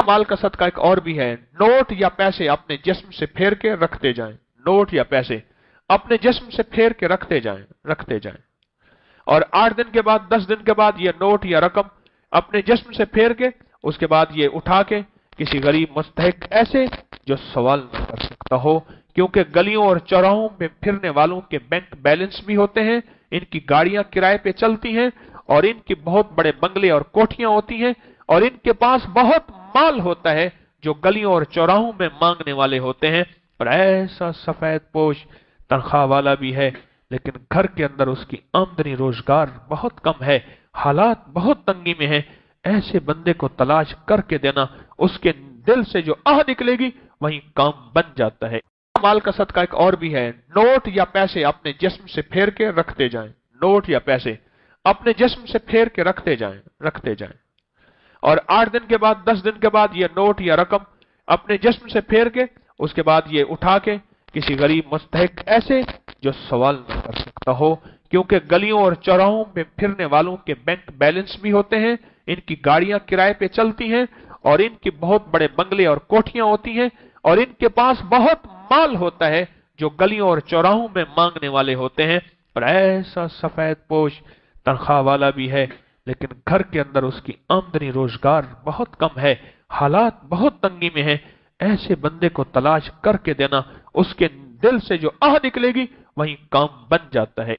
माल का सदका एक और भी है, नोट या पैसे अपने जिस्म से फेर के रखते जाएं। नोट या पैसे अपने जिस्म से फेर के रखते जाएं। और 8 दिन के बाद, 10 दिन के बाद ये नोट या रकम अपने जिस्म से फेर के उसके बाद ये उठा के किसी गरीब मुस्तहिक ऐसे जो सवाल न कर सकता हो, क्योंकि गलियों और चौराहों में फिरने वालों के बैंक बैलेंस भी होते हैं, इनकी गाड़ियां किराए पे चलती हैं और इनके बहुत बड़े बंगले और कोठियां होती हैं और इनके पास बहुत माल होता है जो गलियों और चौराहों में मांगने वाले होते हैं। और ऐसा सफेद पोश तनख्वाह वाला भी है, लेकिन घर के अंदर उसकी आमदनी रोजगार बहुत कम है, हालात बहुत तंगी में है। ऐसे बंदे को तलाश करके देना, उसके दिल से जो आह निकलेगी वही काम बन जाता है। माल का सदका एक और भी है, नोट या पैसे अपने जिस्म से फेर के रखते जाएं। नोट या पैसे अपने जिस्म से फेर के रखते जाएं। और 8 दिन के बाद, 10 दिन के बाद ये नोट या रकम अपने जिस्म से फेर के उसके बाद ये उठा के किसी गरीब मुस्तहिक ऐसे जो सवाल न कर सकता हो, क्योंकि गलियों और चौराहों में फिरने वालों के बैंक बैलेंस भी होते हैं, इनकी गाड़ियां किराए पे चलती हैं और इनके बहुत बड़े बंगले और कोठियां होती हैं और इनके पास बहुत माल होता है जो गलियों और चौराहों में मांगने वाले होते हैं। और ऐसा सफेद पोश तनख्वाह वाला भी है, लेकिन घर के अंदर उसकी आमदनी रोजगार बहुत कम है, हालात बहुत तंगी में है। ऐसे बंदे को तलाश करके देना, उसके दिल से जो आह निकलेगी वही काम बन जाता है।